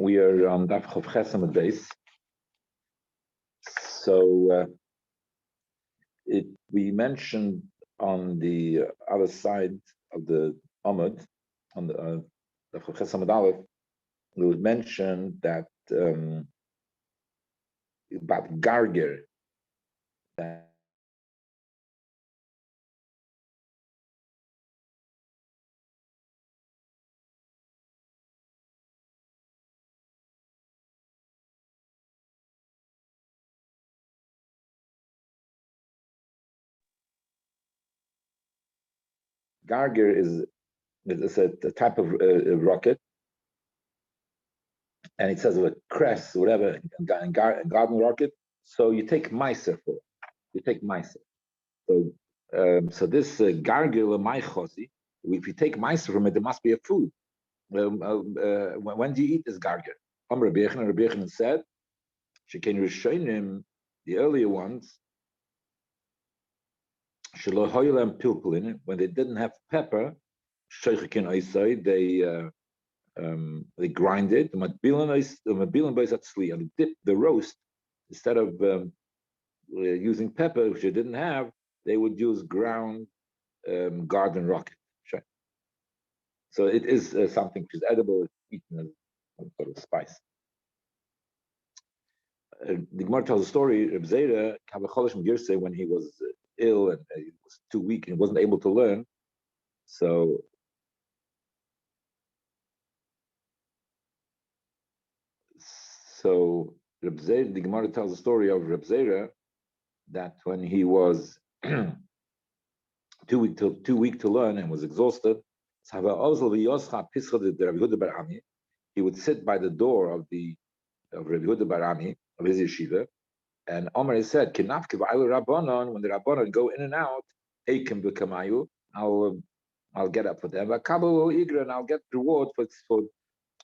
We are on Daf Chav Chesam base. So we mentioned on the other side of the Amud, on the Daf Chav Chesam Aleph, it was mentioned that about Garger, that Garger is a type of rocket, and it says a crest, whatever, and garden rocket. So you take miser for it. You take miser. So this gargil maichosi, if you take miser from it, there must be a food. When do you eat this gargil? Rabbi Yochanan said, "Shekein Rishonim, the earlier ones, shelo hoylem pilpulin, when they didn't have pepper, sheichekin oisai, they grind it. The matbilan bois atzli, and dip the roast instead of using pepper, which they didn't have. They would use ground garden rocket. Sure. So it is something which is edible, eaten as some sort of spice." The Gemara tells a story. Reb Zera, when he was ill and he was too weak and wasn't able to learn, so Reb Zera, the Gemara tells a story of Reb Zera that when he was too weak to learn and was exhausted, he would sit by the door of Rabbi Yehuda bar Ami, of his yeshiva, and Omar said, when the Rabbanon go in and out, I'll get up for them. And I'll get reward for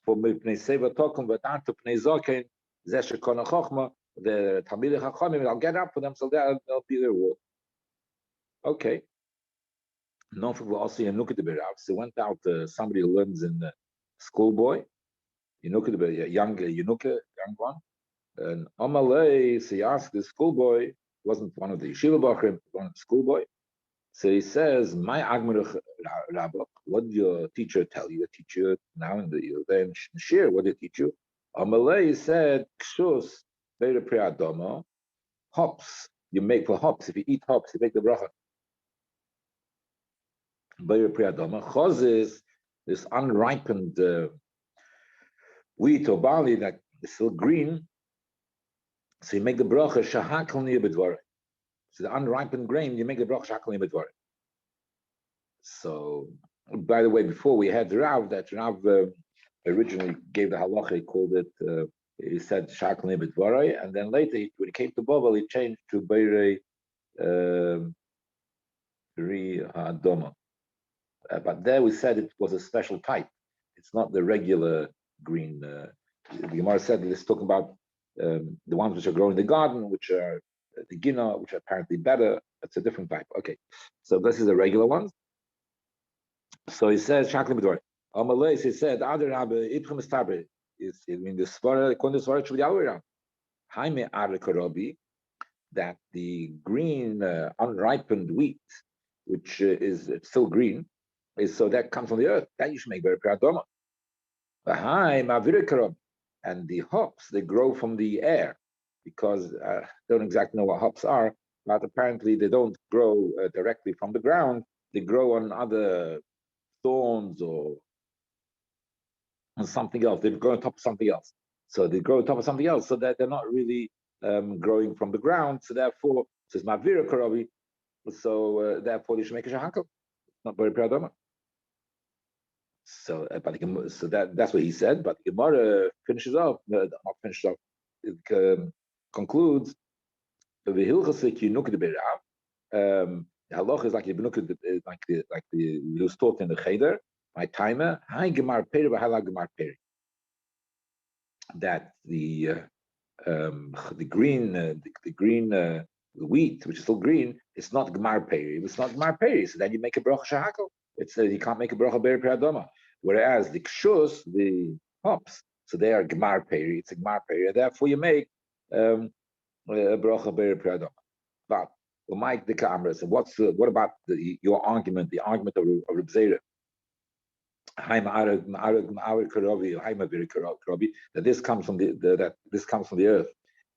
Mipnei Seva Tokum Vatartu Pnei Zokein, Zesher Kona Chochma, the Talmidei Chachamim. I'll get up for them, so that'll be the reward. Okay. Nofik will also Yanuk the Berav. So went out somebody who learns in schoolboy, Yanuk the young one. And Amalei, so he asked the schoolboy, wasn't one of the yeshiva bachrim, one of the schoolboy. So he says, "My Agmarach Rabbi, what did your teacher tell you? The teacher now in the shir, what did he teach you?" Amalei said, "Kshus beira priadoma, hops. You make for hops. If you eat hops, you make the bracha. Beira priadoma. Chos is this unripened wheat or barley that is still green. So you make the bracha shahakal niya b'dvarim. So the unripened grain, you make the bracha shahakal niya b'dvarim." So, by the way, before we had Rav, that Rav originally gave the halacha, he called it, he said shahakal niya b'dvarim, and then later, when he came to Babel, he changed to beirei ri ha'adoma. But there we said it was a special type. It's not the regular green. The Gemara said let's talk about the ones which are growing in the garden, which are the gina, which are apparently better. That's a different type. Okay, so this is the regular ones. So he says, "Shakli b'dvar." Amalei, he said, "Other Rabbi Ibchim Estabre is in the svara. According to the svara, should be the other way around. Haime Arekarobi, that the green unripened wheat, which is still green, is so that comes from the earth. That you should make very pradoma. Haime Avirekarobi. And the hops, they grow from the air, because I don't exactly know what hops are, but apparently they don't grow directly from the ground. They grow on other thorns or on something else. They grow on top of something else. So they grow on top of something else, so that they're not really growing from the ground. So therefore, says Mavira Karabi, so therefore you should make a shahakal. Not very pradoma. So, so that's what he said. But the Gemara finishes off. Not finishes off. It concludes the hilchasik yinuk de berav. The halach is like the was taught in the cheder. My timer, high gemar peri v'hala gemar peri. That the green the wheat, which is still green, it's not gemar peri. It's not gemar peri. So then you make a bracha shahakal. It's you can't make a bracha beri priadoma. Whereas the kshus, the hops, So they are Gmar Peri. It's a Gmar Peri. Therefore, you make a Bracha Beri Priadoma. But Mike the Kamra. So what about your argument? The argument of Reb Zera. That this comes from the earth,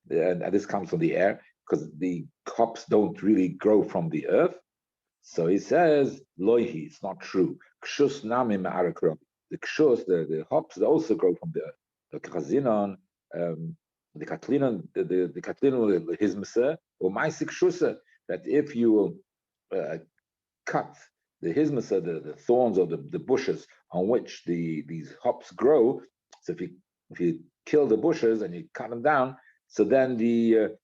and this comes from the air, because the hops don't really grow from the earth. So he says, Loihi, it's not true. Kshus nami ma'ara karobi. The kshus, the hops, they also grow from the earth. The chazinon, the katlinon, the katlinon, his mesa, or maisik shusa, that if you cut the hismasa, the thorns or the bushes on which these hops grow. So if you kill the bushes and you cut them down, so then the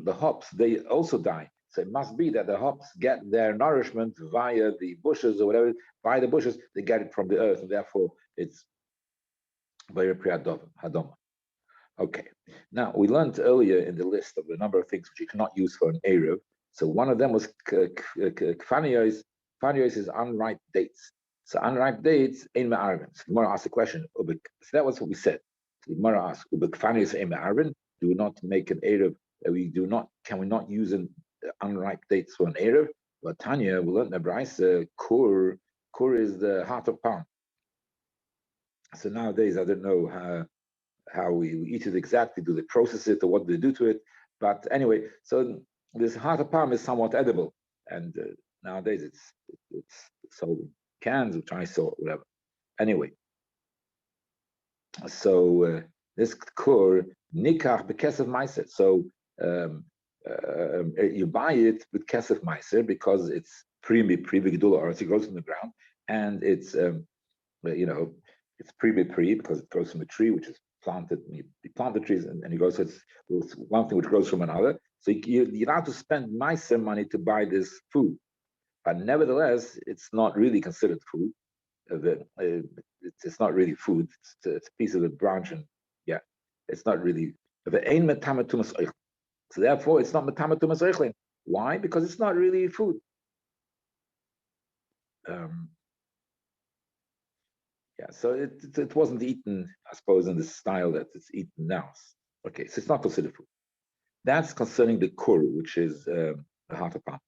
hops, they also die. So it must be that the hops get their nourishment via the bushes or whatever. By the bushes, they get it from the earth, and therefore it's very hadoma. Okay. Now we learned earlier in the list of the number of things which you cannot use for an eruv. So one of them was kfanios. Kfanios is unripe dates. So unripe dates in ma'arvin. So the Gemara asked a question. So that was what we said. So the Gemara asked, kfanios in ma'arvin. Do not make an eruv. Can we not use an unripe dates for an eruv? But Tanya, we learned in the Brisa, kur is the heart of palm. So nowadays I don't know how we eat it exactly. Do they process it, or what do they do to it? But anyway, so this heart of palm is somewhat edible, and nowadays it's sold in cans, which I saw, whatever. Anyway, so this kur nikach bekesef meiser. So you buy it with kesef meiser because it's pre bigdula, or it grows from the ground, and it's it's pre because it grows from a tree which is planted. You plant the trees and you go. So it's one thing which grows from another. So you're allowed to spend meiser money to buy this food, but nevertheless, it's not really considered food. It's not really food. It's a piece of a branch, and yeah, it's not really. So therefore, it's not metamatum eichlin. Why? Because it's not really food. Yeah, so it wasn't eaten, I suppose, in the style that it's eaten now. Okay, so it's not considered food. That's concerning the kur, which is the heart of palm.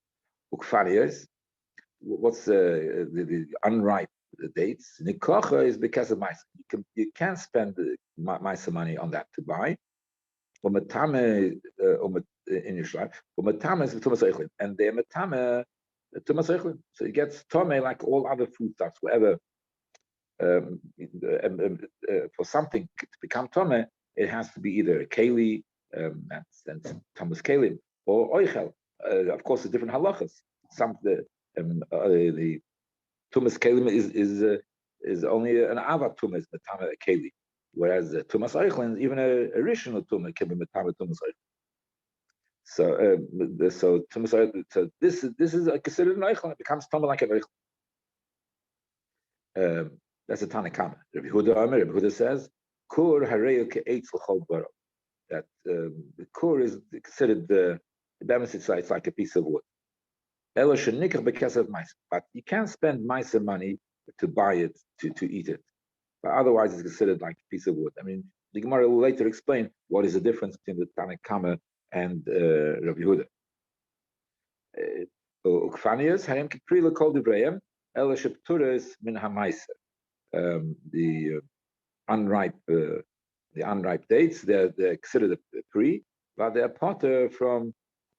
Ukfarias, what's the unripe dates? Nikocha is because of mice. You can spend the mice money on that to buy. In your life, is tumas and they're metame tumas. So it gets tome like all other foodstuffs, wherever. For something to become tome, it has to be either a keli, that's Thomas Kalim, or oichel. Of course, the different halachas. The Tumas Kalim is only an avat tumas metame keli, whereas Tumas oichlin, even a original tuma can be metame Tumas oichlin. So Tumas oichlin. So this is considered an oichlin. It becomes tuma like an oichlin. That's a Tanakama. Rabbi Huda says, Kur hareu ke'etz l'chol baro. That the kur is considered the benefit side. It's like a piece of wood. Elo shenikach bekesef meiser. But you can't spend meiser money to buy it, to eat it. But otherwise, it's considered like a piece of wood. I mean, the Gemara will later explain what is the difference between the Tanakama and Rabbi Huda. Ukfanias harem kipri l'kol divrayim elo shepturas min hameiser. The unripe dates, they're considered a pre, but they're potter from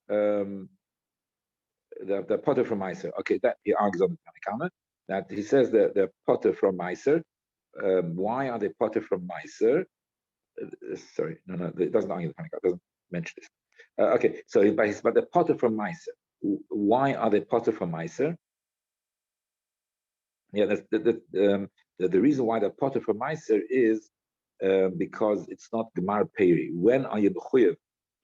they're potter from Meiser. Okay, that he argues on the Tanakama that he says that they're potter from Meiser. Why are they potter from Meiser? Sorry, no, it doesn't argue the Tanakama. It doesn't mention this. Okay, so but they're potter from Meiser. Why are they potter from Meiser? Yeah, the reason why they're potter from Meiser is because it's not Gemar Peri. When are you b'chuyev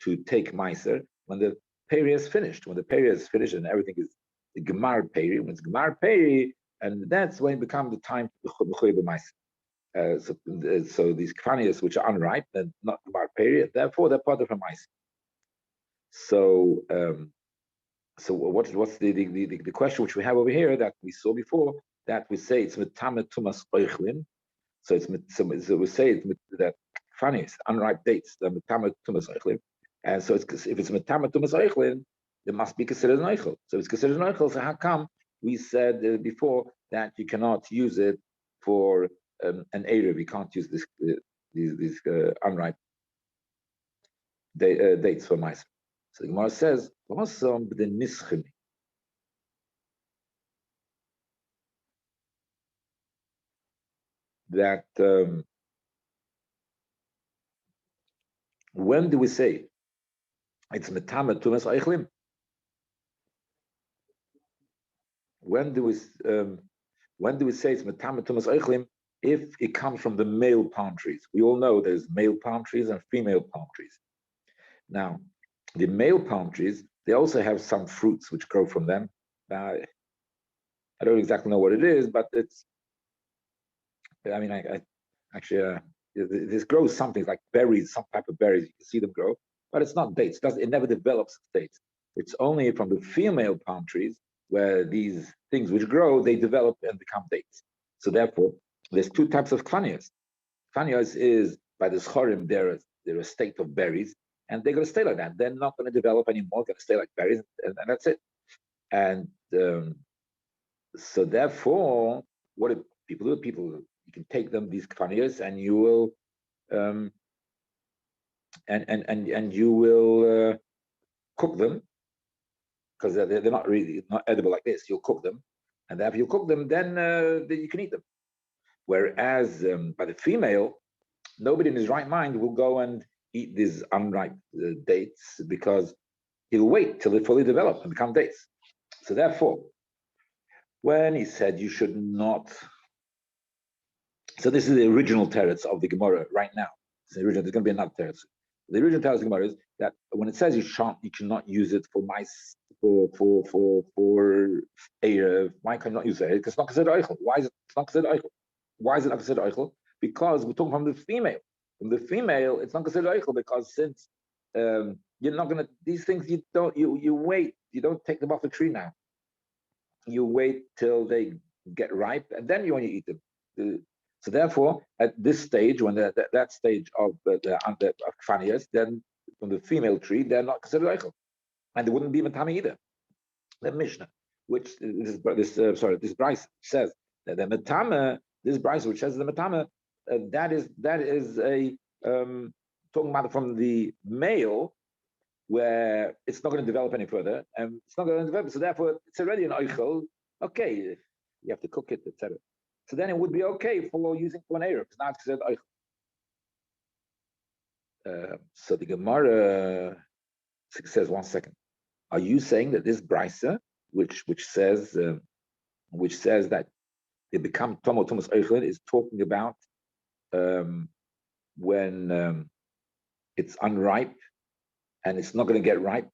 to take Meiser? When the Peri is finished. When the Peri is finished and everything is the Gemar Peri. When it's Gemar Peri, and that's when it becomes the time to b'chuyev Meiser. So these Kvanias which are unripe and not Gemar Peri, therefore they're potter from Meiser. So what's the question which we have over here that we saw before, that we say it's metame tumas oichlin, So so we say that funny, unripe dates, the metama tumas eichlin, and so if it's metama tumas eichlin, it must be considered an eichel. So it's considered an eichel. So how come we said before that you cannot use it for an erev? We can't use these unripe dates for mice. So the Gemara says, that when do we say it's metama tumas eichlim? When do we say it's metama tumas eichlim if it comes from the male palm trees? We all know there's male palm trees and female palm trees. Now, the male palm trees, they also have some fruits which grow from them. I don't exactly know what it is, but it's, I mean, I actually, this grows something like berries, some type of berries. You can see them grow, but it's not dates. It never develops dates. It's only from the female palm trees where these things which grow, they develop and become dates. So therefore, there's two types of kvanias. Kvanias is by the schorim, they're a state of berries, and they're going to stay like that. They're not going to develop anymore. They're going to stay like berries, and that's it. And so therefore, what do people do? You can take them, these kvanias, and you will and you will cook them, because they're not edible like this. You'll cook them, and after you cook them, then you can eat them. Whereas by the female, nobody in his right mind will go and eat these unripe dates, because he'll wait till they fully develop and become dates. So therefore, when he said you should not, so this is the original teretz of the Gemara right now. It's the original. There's going to be another teretz. The original teretz of the Gemara is that when it says you cannot use it for mice, for a, why can you not use it? Because it's not considered eichel. Why is it not considered eichel? Why is it not considered eichel? Because we're talking from the female. From the female, it's not considered eichel, because since you're not going to, these things you wait. You don't take them off the tree now. You wait till they get ripe, and then you want to eat them. So therefore, at this stage, when that stage of the kvanias, then from the female tree, they're not considered eichel, and they wouldn't be matame either. The Mishnah, which this Bryce says that the matame, this Bryce which says the matame, that is a talking about from the male, where it's not going to develop any further, and it's not going to develop, so therefore it's already an eichel. Okay, you have to cook it, etc. So then it would be okay for using for an erev. It's not considered eichel. So the Gemara says, 1 second. Are you saying that this brisa, which says that they become Thomas Eichlin, is talking about when it's unripe and it's not going to get ripe?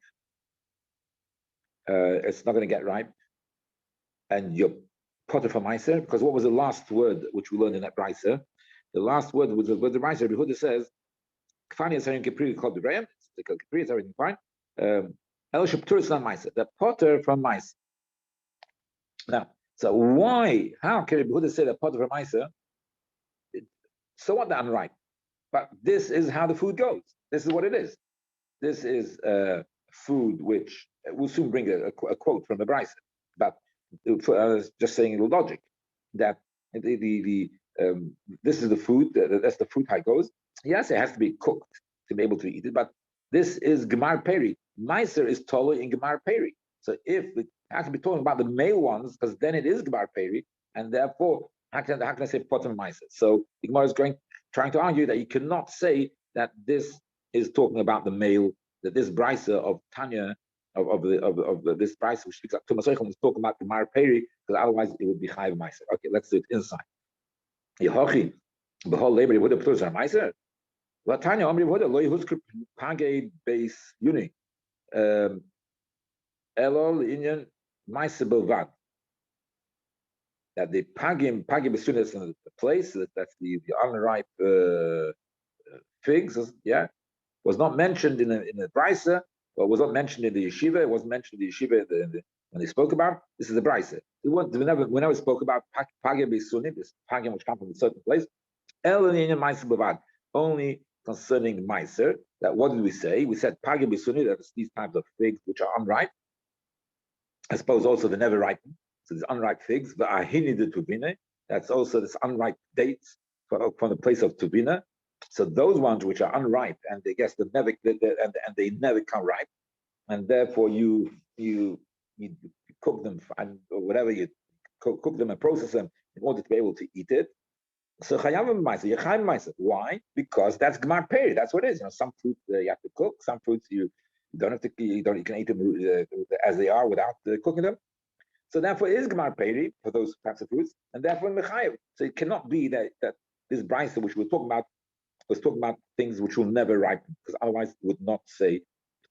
It's not going to get ripe, and you're potter for meiser, because what was the last word which we learned in that brisa? The last word was the brisa. Rabbi Huda says, "Kfani is Kipri called Devrayim." The Kipri is everything fine. El Shaptur not meiser. The potter from meiser. Now, so why? How can Rabbi Huda say that potter from meiser? So what? The unripe, but this is how the food goes. This is what it is. This is food which we'll soon bring a quote from the brisa, but I was just saying a little logic that this is the food, that's the fruit how it goes. Yes, it has to be cooked to be able to eat it, but this is Gemar Peri. Meiser is Tolo in Gemar Peri. So if we have to be talking about the male ones, because then it is Gemar Peri, and therefore, how can I say Potem Meiser? So the Gemara is trying to argue that you cannot say that this is talking about the male, that this brisa of Tanya, of this brisa which speaks up to Masechta is talking about the Mar Peri, because otherwise it would be Chayiv Meiser. Okay, let's do it inside. Yehochi, behol labor would have put our Meiser. Well, Tanya Omri would have loy huskrup page base uni. Elol Indian Meiser Belvad. That the pagim besunas is in the place that's the unripe figs, yeah, was not mentioned in the brisa, or was not mentioned in the yeshiva. It wasn't mentioned in the yeshiva when they spoke about. This is the brisa. We never spoke about pagim besunim, this pagim which come from a certain place. Only concerning Meiser. That what did we say? We said Pagi Bisuni, that's these types of figs which are unripe. I suppose also they never ripen. So there's unripe figs. The Ahini de Tuvine, that's also this unripe dates from the place of Tuvina. So those ones which are unripe and they guess the never and they never come ripe, and therefore you cook them or whatever you cook them and process them in order to be able to eat it. So why? Because that's Gmar Peri. That's what it is. Some fruits you have to cook. Some fruits you don't have to. You can eat them as they are without cooking them. So therefore, it is Gmar Peri for those types of fruits, and therefore Mechayev. So it cannot be that this brisa which we're talking about was talking about things which will never ripen, because otherwise it would not say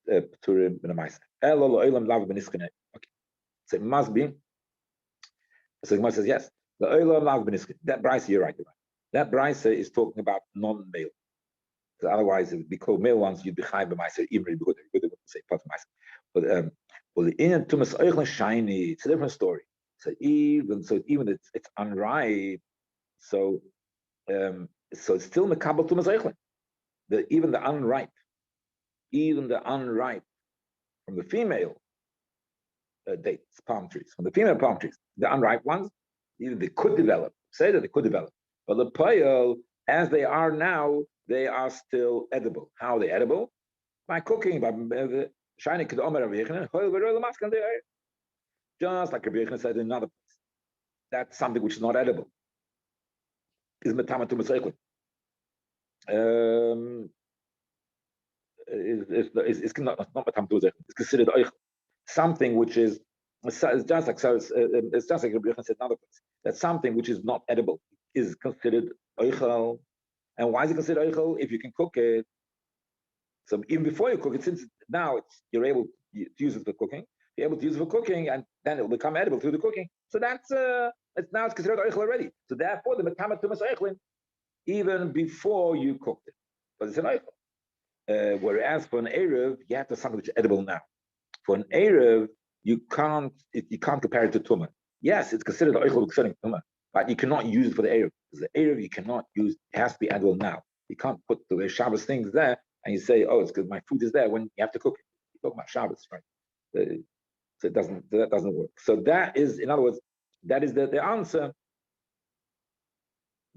Turim in a Maisa. Okay, so it must be. So Gemara says yes. The that brisa, you're right. That brisa is talking about non-male. Because otherwise, it would be called male ones. You'd be chai b'maiser. Even if you would say part of maiser. But the inyan tumas oichlen shiny. It's a different story. So even it's unripe. So it's still mekabel tumas oichlen. Even the unripe from the female dates, palm trees, from the female palm trees, the unripe ones, either they could develop. Say that they could develop. But the payal, as they are now, they are still edible. How are they edible? By cooking, by shining to the Omer Rabbi, just like Rabbi said in another place. That's something which is not edible. Is metama to masechta. It's not metama to masechta. It's considered something which is it's just like Rabbi said in another place. That something which is not edible is considered oichel. And why is it considered oichel? If you can cook it. So even before you cook it, since now you're able to use it for cooking, you're able to use it for cooking, and then it will become edible through the cooking. So that's it's considered oichel already. So therefore, the metama tumas oichlin even before you cooked it, but it's an oichel. Whereas for an eruv, you have to something which is edible now. For an eruv, you can't compare it to tumah. Yes, it's considered oichel concerning tumah, but you cannot use it for the eruv because the eruv you cannot use. It has to be edible now. You can't put the Shabbos things there and you say, "Oh, it's because my food is there." When you have to cook it, you're talking about Shabbos, right? So that doesn't work. So that is, in other words, that is the answer.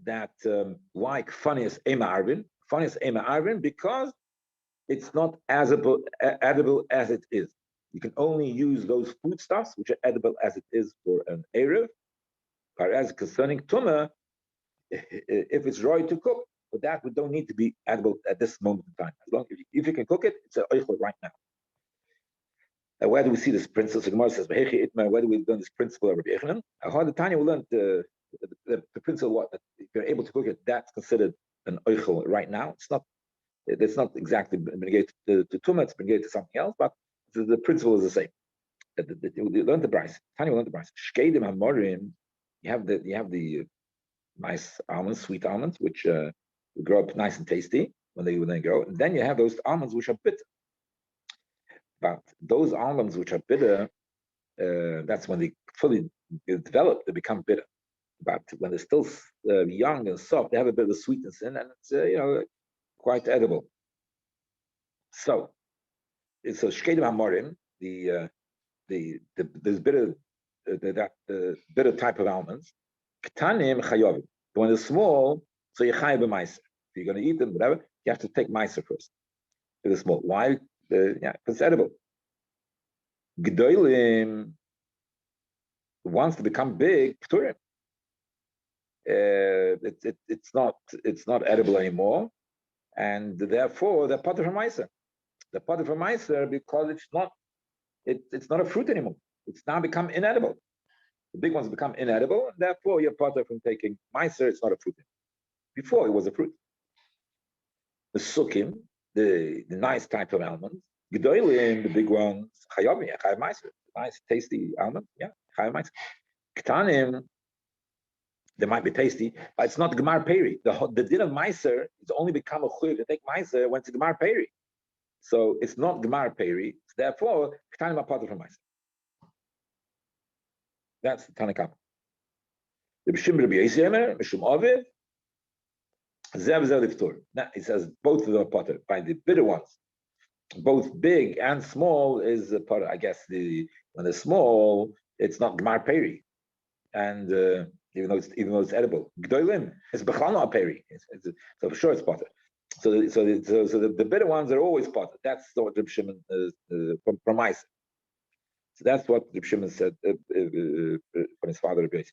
That why funniest Ema Arvin because it's not as edible as it is. You can only use those foodstuffs which are edible as it is for an eruv. Whereas concerning tumah, if it's right to cook, but that we don't need to be edible at this moment in time. As long if you can cook it, it's an oichel right now. And where do we see this principle? So Gemara says, where do we learn this principle of Rabbi Yechanan? How the Tanya will learn the principle what that if you're able to cook it, that's considered an oichel right now. It's not exactly negated to tumah, it's negated to something else, but the principle is the same. You learn the price. Tanya will learn the price. Shkedim hamorim. You have the nice almonds, sweet almonds, which grow up nice and tasty when they grow. And then you have those almonds which are bitter. But those almonds which are bitter, that's when they fully develop, they become bitter. But when they're still young and soft, they have a bit of sweetness in, and it's quite edible. So shkedim hamorim, there's bitter bitter type of almonds. Ketanim chayovim. When they're small, so you chayav b'maiser. If you're going to eat them, whatever, you have to take maiser first. For the small, why? Because it's edible. Gedolim, once they become big, pturim. It's not edible anymore, and therefore they're part of a meiser. They're part of a meiser because it's not a fruit anymore. It's now become inedible. The big ones become inedible, and therefore you're part of from taking meiser. It's not a fruit anymore. Before it was a fruit. The sukim, the nice type of almonds, gedolim, the big ones, chayav meiser, nice tasty almond, yeah, chayav meiser. Ketanim, they might be tasty, but it's not Gemar Peri. The din of Meiser is only become a chuv to take Meiser when it's Gemar Peri. So it's not Gemar Peri. Therefore, Ketanim are part of Meiser. That's the Tanakh. The B'Shim Rabbi Yisrael, Mishum Oviv, Now he says both of them are potter. By the bitter ones, both big and small is a potter. I guess when they're small, it's not Gmar Peri, and even though it's edible, Gdoilim is Bechal not Peri. So for sure it's potter. So the bitter ones are always potter. That's what Reb Shimon from Isa. So that's what Reb Shimon said from his father Rabbi.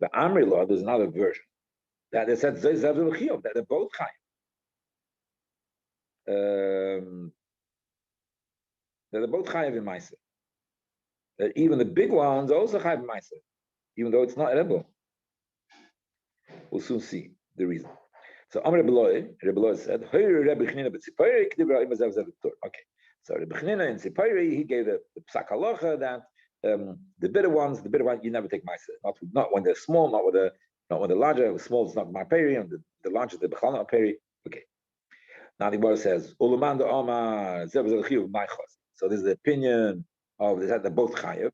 The Amri law, there's another version that they said that they're both chayim. That they're both chayiv in Maisa. That even the big ones are also chayiv in Maisa, even though it's not edible. We'll soon see the reason. So Amr Rabbi Loi said, okay. So Rabbi Chanina in Tzipori, he gave the psak halacha that the bitter ones, you never take Maisa. Not when they're small, not when they're larger. Small is not my peri, and the larger the bechal not peri. Okay. Now the Gemara says, Ulumanda Omar Zebazalchiv Maichos. So this is the opinion of that they're both chayiv.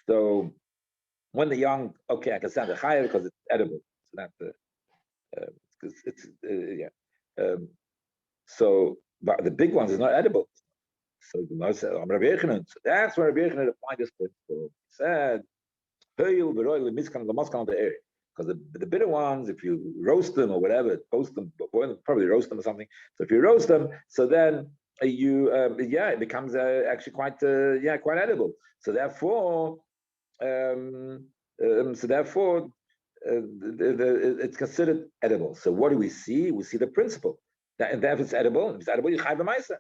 So when they're young, okay, I can stand the chayiv because it's edible. So that's so, but the big ones is not edible. So the Gemara said, so that's where Rabbi Yechonah applied this principle. He said, because the bitter ones, if you roast them or whatever, probably roast them or something. So if you roast them, so then it becomes actually quite edible. So therefore, it's considered edible. So what do we see? We see the principle that if it's edible, you chayv b'maisa.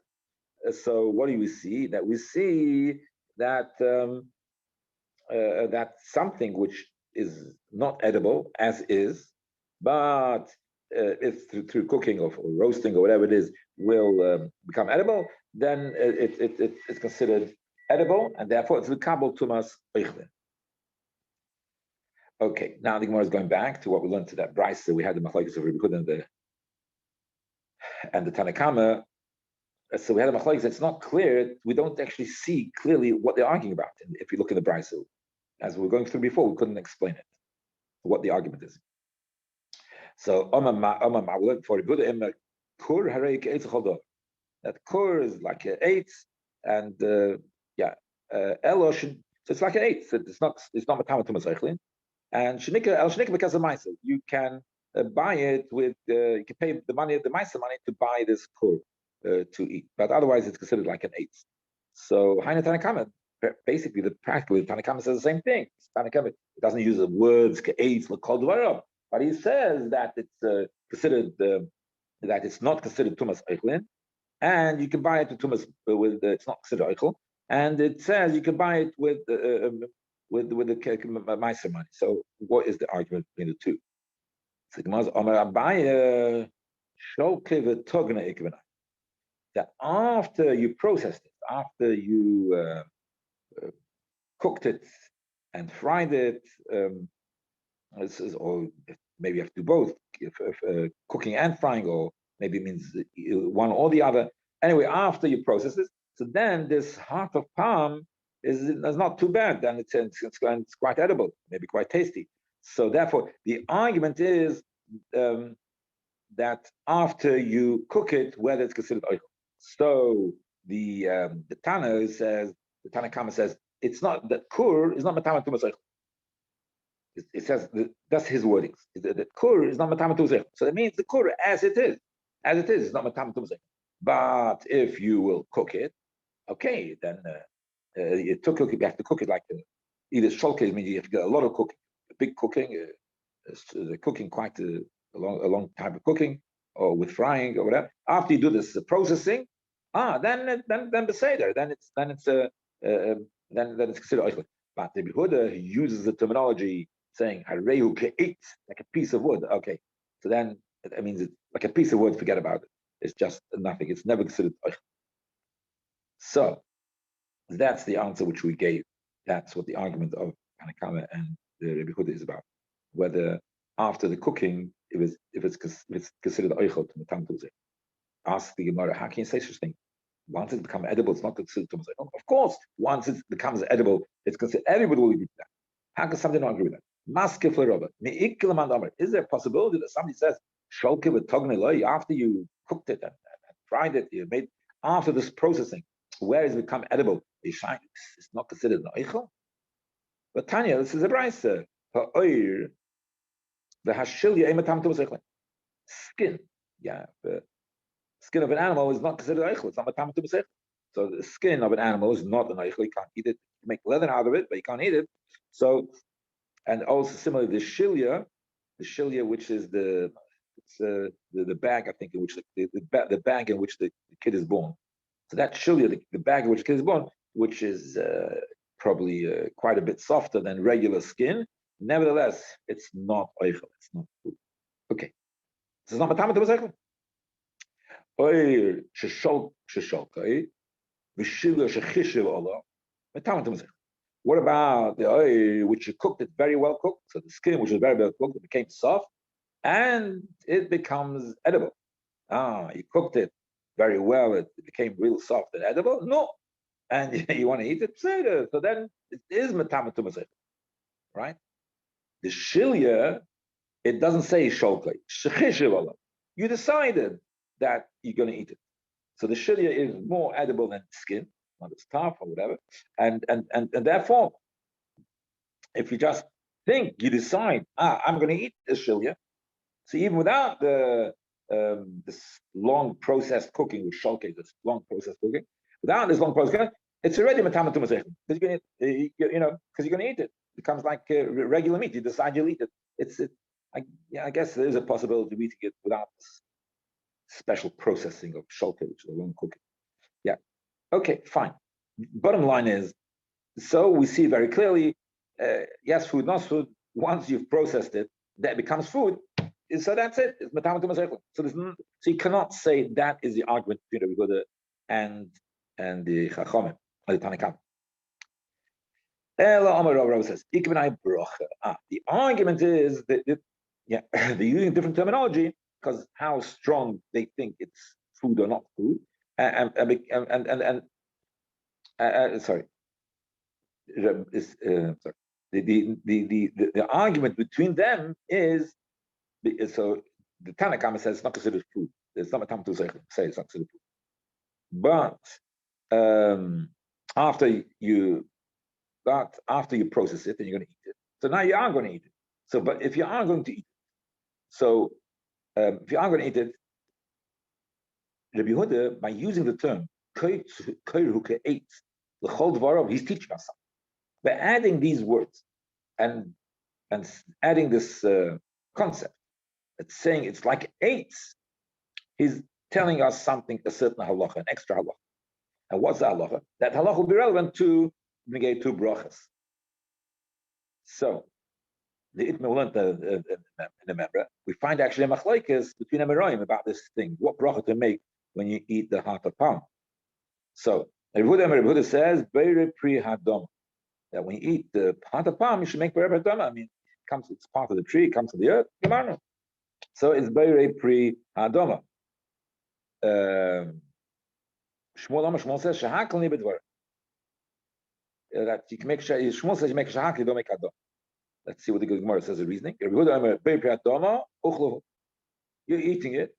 So what do we see? That we see that that something which is not edible as is, but if through cooking or roasting or whatever it is will become edible, then it's considered edible, and therefore it's v'kabel tumas oichlin. Okay, now the Gemara is going back to what we learned to that brayso. So we had the machlokes of Rabbi Yehuda and the Tanakama. So we had a machlokes. It's not clear. We don't actually see clearly what they're arguing about. And if you look in the brayso, as we were going through before, we couldn't explain it, what the argument is. So for that kur is like an eight, and elosh. So it's like an eight. So it's not matama tumas eichlin. And shnika because of ma'aser, you can buy it with you can pay the ma'aser money to buy this kur to eat, but otherwise it's considered like an eight. So Haina Tanakama, basically the Tanakama says the same thing. Tanakama, it doesn't use the words eight kol dvarav, but he says that it's considered that it's not considered tumas eichlin, and you can buy it with tumas with it's not considered eichel, and it says you can buy it with the ma'aser money. So what is the argument between the two? So Gemara's Amar Abaye Shokeh v'togna ikvena. That after you processed it, after you cooked it and fried it, or maybe you have to do both, cooking and frying, or maybe it means one or the other. Anyway, after you process it, so then this heart of palm is not too bad. Then it's quite edible, maybe quite tasty. So therefore, the argument is that after you cook it, whether it's considered oil. So the Tanakama says it's not that kur is not matama tumas oil. It says that's his wordings. The kur is not matama tumas oil. So it means the kur as it is, is not matama tumas oil. But if you will cook it, okay, then you have to cook it like either sholke means you have to get a lot of cooking, big cooking, cooking quite a long type of cooking, or with frying or whatever. After you do this processing, then beseder, then it's considered oichel. But the Yehuda, he uses the terminology saying harehu ke'it, like a piece of wood. Okay, so then it means it's like a piece of wood. Forget about it. It's just nothing. It's never considered oichel. So that's the answer which we gave. That's what the argument of Tanakama and the Rabbi Yehuda is about. Whether after the cooking, if it's considered oichel to matam tuze. Ask the Gemara, how can you say such thing? Once it becomes edible, it's not considered tumas. Of course, once it becomes edible, it's considered. Everybody will agree with that. How can somebody not agree with that? Is there a possibility that somebody says Sholke with togneloi, after you cooked it and fried it, you made after this processing, where it's become edible, it's not considered an oichel. But Tanya, this is a brisa. Ha'oir v'hashilya ematam to skin. Yeah, the skin of an animal is not considered oichel. It's not matam to. So the skin of an animal is not an oichel. You can't eat it. You make leather out of it, but you can't eat it. So, and also similarly, the shilya, which is the bag, I think, in which the bag in which the kid is born. So that shilya, the bag in which the kid is born, which is probably quite a bit softer than regular skin. Nevertheless, it's not oichel. It's not food. Okay, this is not matam to oichel. Oir shesholkai, v'shilya shechishiv Allah, matam to oichel. What about the oil which you cooked it very well cooked? So the skin, which is very well cooked, it became soft and it becomes edible. You cooked it very well, it became real soft and edible. No, and you want to eat it, so then it is matamatum, right? The shilya, it doesn't say sholkai. You decided that you're going to eat it. So the shilya is more edible than skin, not as tough or whatever, and therefore, if you just think, you decide, I'm going to eat this shilya. So even without this long processed cooking with sholke, this long processed cooking, without this long process cooking, it's already matamatum because you're going to, because you're going to eat it. It becomes like regular meat. You decide you'll eat it. I guess there is a possibility of eating it without this special processing of sholke, which is a long cooking. Yeah. Okay. Fine. Bottom line is, so we see very clearly. Yes, food, not food. Once you've processed it, that becomes food. So that's it. It's matamatum. So you cannot say that is the argument between Rabbi Yehuda and the Chachamim, or the Tanakam. Rabbi says, the argument is that they're using different terminology because how strong they think it's food or not food, sorry. Sorry. The argument between them is so the Tanakhama says it's not considered food. It's not a time to say it's not considered food. But after you process it, then you're going to eat it. So now you are going to eat it. So, but if you are going to eat it, so if you are going to eat it, Rabbi Yehuda, by using the term he's teaching us something. By adding these words and adding this concept, it's saying it's like eights. He's telling us something, a certain halacha, an extra halacha. And what's the halacha? That halacha will be relevant to negate two brachas. So the Itmeh learned in the member, we find actually a machlokes between Amoraim about this thing, what bracha to make when you eat the heart of palm. So Rabbi Yehuda says, Beire pri hadom, that when you eat the heart of palm, you should make Beire hadom. I mean, it's part of the tree, it comes to the earth, Gemara. So it's Beire pri hadoma. Shmuel says, Shahakal ni bedvar. That you can make Shmuel says you make Shahakal, you don't make hadom. Let's see what the Gemara says. The reasoning. You're eating it.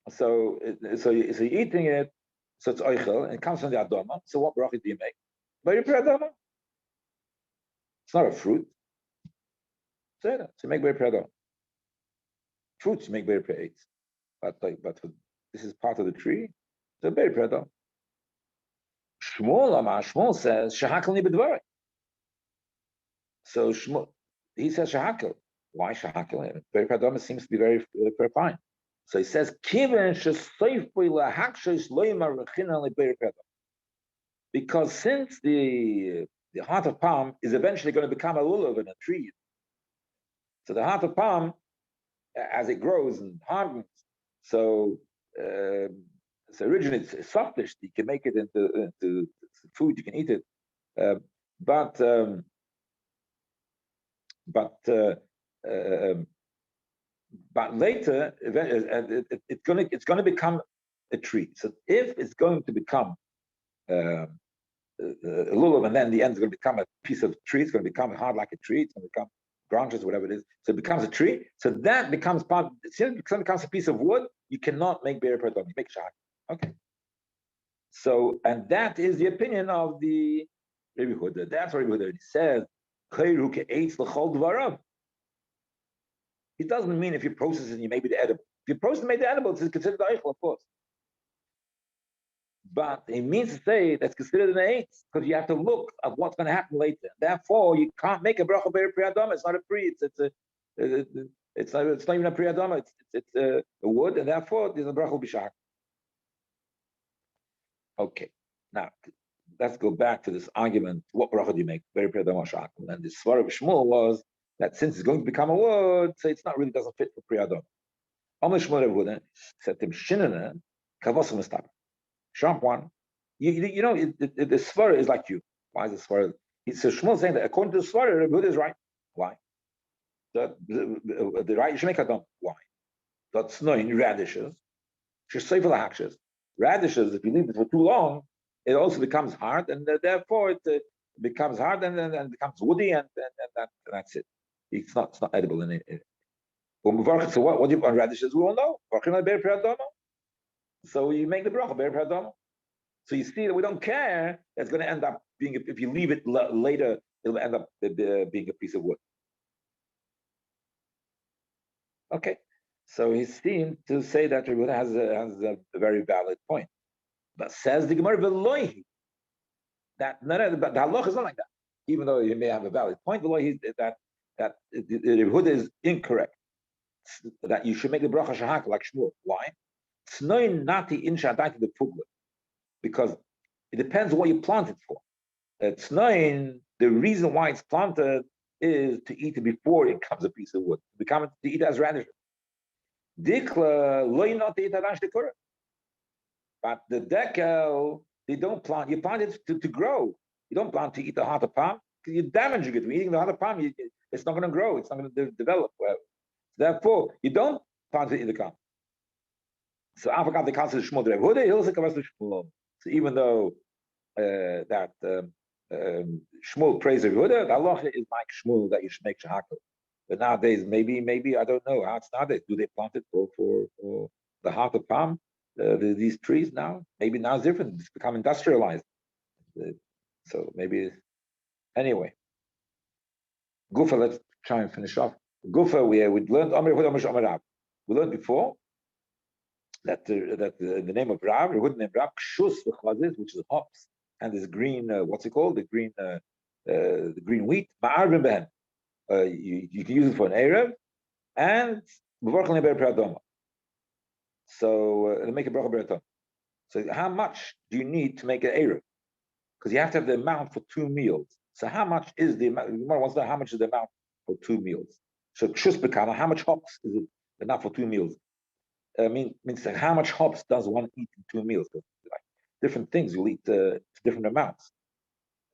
So you're eating it. So it's oichel and it comes from the adoma. So what bracha do you make? Beir adoma. It's not a fruit. So you make beir adoma. Fruits you make beir eitz. But this is part of the tree. So beir adoma. Shmuel says shahakal ni bedvarai. So he says shahakal. Why shahakal? Beir adoma seems to be very fine. So he says, because since the heart of palm is eventually going to become a lulav in a tree, so the heart of palm, as it grows and hardens, so originally it's softish. You can make it into food. You can eat it, but later, it's going to become a tree. So if it's going to become a lulav, and then in the end it's going to become a piece of tree, it's going to become hard like a tree, it's going to become branches, whatever it is. So it becomes a tree. So that becomes part. Since it becomes a piece of wood, you cannot make be'er pradam. You make shahak. Okay. So, and that is the opinion of the Rabbi Huda. That's what Rabbi Huda says. It doesn't mean if you process it, you make it edible. If you process it, make it edible, it's considered eichel, of course. But it means to say that's considered an eitz because you have to look at what's going to happen later. Therefore, you can't make a bracha be'er priyadama. It's not a pri. It's not even a priyadama. It's a wood, and therefore there's a bracha b'shak. Okay, now let's go back to this argument. What bracha do you make? Be'er priyadama shak. And the svar of Shmuel was that since it's going to become a wood, so it's not really doesn't fit for priyadama. Amar Shmuel Revuda said to him, "Shinana kavos mistap." Sharp one. You know, the svara is like you. Why is the svara? So Shmuel saying that according to the svara, Revuda is right. Why? The right you should make a dump. Why? That's knowing radishes. Radishes, if you leave it for too long, it also becomes hard, and therefore it becomes hard and becomes woody, and that's it. It's not edible in it. So what do you on radishes? We all know. So you make the bracha be'er pradama. So you see that we don't care. It's going to end up being, if you leave it later, it'll end up being a piece of wood. Okay. So he seemed to say that Rabbi has a very valid point. But says the Gemara Velohi that the halach is not like that. Even though he may have a valid point, that Rabbi is incorrect. That you should make the bracha shahak like Shmuel. Why? Because it depends what you plant it for. The reason why it's planted is to eat it before it becomes a piece of wood. To eat it as radish. But the dekel, they don't plant. You plant it to grow. You don't plant to eat the heart of palm because you're damaging it. When eating the heart of palm, it's not going to grow. It's not going to develop well. Therefore, you don't plant it in the palm. So I forgot the concept of Shmuel Rev Huda. He'll say Shmuel. So even though Shmuel prays Rev Huda, the halacha is like Shmuel that you should make shahakol. But nowadays, maybe I don't know how it's nowadays. Do they plant it for the heart of palm? These trees now? Maybe now it's different. It's become industrialized. So maybe anyway. Gufa, let's try and finish off. Gufa, we learned we learned before that the name of Rav, the name Rav, Kshus v'chazis, which is hops, and this green, what's it called? The green wheat. Ma'arvim behen. You can use it for an Erev, and b'vorchel neber pradoma. So make a bracha beratom. So how much do you need to make an Erev? Because you have to have the amount for 2 meals. So how much is the amount? You wants to know how much is the amount for 2 meals. So kshus bekama, how much hops is it enough for 2 meals? Means like how much hops does one eat in 2 meals? Like different things you'll eat different amounts.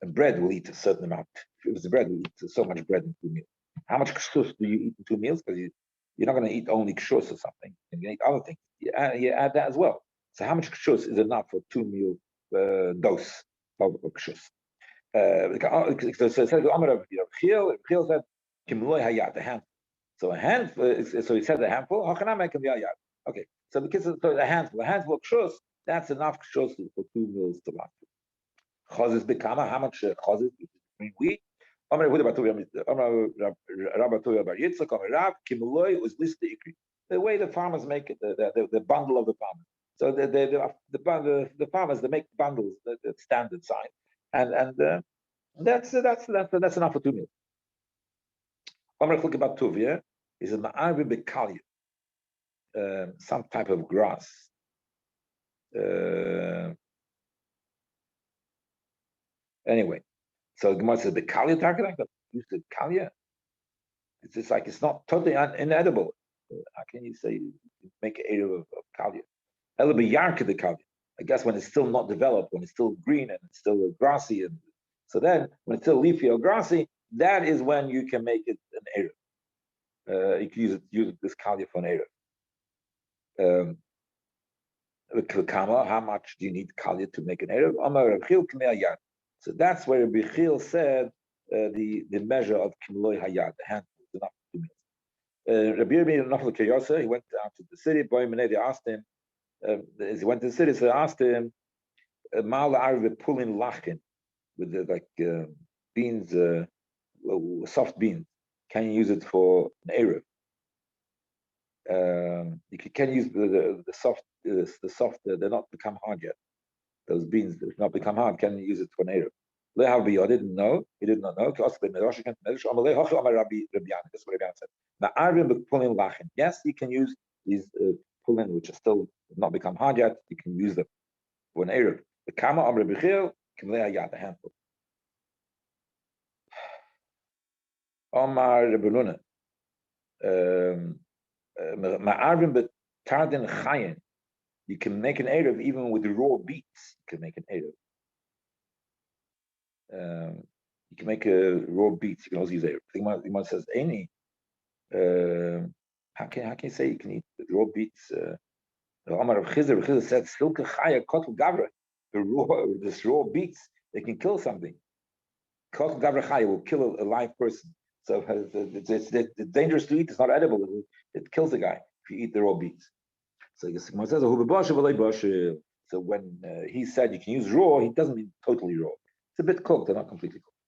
And bread will eat a certain amount. If it's bread, we'll eat so much bread in 2 meals. How much kshus do you eat in 2 meals? Because you're not going to eat only kshus or something. And you eat other things. You add that as well. So how much kshus is enough for 2 meal dose of kshus? So it says Chil said Kimloy Hayat, a handful. So a handful. So he said a handful. How can I make him Yayat? Okay. So because a handful of kshus, that's enough kshus for 2 meals to last. Chazis bekama, how much chazis between wheat? The way the farmers make it, the bundle of the farmers. So the farmers, they make bundles, the standard size, and that's enough for 2 meals. I'm going to talk about tuvia. Is a ma'arvi bekalia, some type of grass. Anyway, so Gemara says the kalia targeting use the kalia. It's just like it's not totally inedible. How can you say you make an area of kalia? Ela b'yarka the kalia. I guess when it's still not developed, when it's still green and it's still grassy, and so then when it's still leafy or grassy, that is when you can make it an area. You can use this kalia for an area. How much do you need kalia to make an area? So that's where Rabbi said the measure of kimloi hayad, the handful. Rabbi Eruvin, he went out to the city. They asked him, as he went to the city, so they asked him, Mal Arve pulling lachin with the beans, soft beans. Can you use it for an Erev? You can use the soft, they're not become hard yet. Those beans that have not become hard, can you use it for an Erev? I didn't know. He did not know. That's what Rabbi said. Now, Arvin pulling lachin. Yes, you can use these pulling, which are still not become hard yet. You can use them for an Erev. The Kama Amr Bechil, Kimlei a handful. Omar Rebeluna. Ma'arvin betardin chayin. You can make an Erev even with raw beets. You can make an Erev. You can make raw beets. You can also use Erev. The one says any. How can you say you can eat raw beets? Omar of Chizr said silke chaya kotel gavra. This raw beets, they can kill something. Kotel gavra chaya will kill a live person. So it's dangerous to eat. It's not edible. It kills the guy if you eat the raw beets. So says, so when he said you can use raw, he doesn't mean totally raw. It's a bit cooked, they're not completely cooked.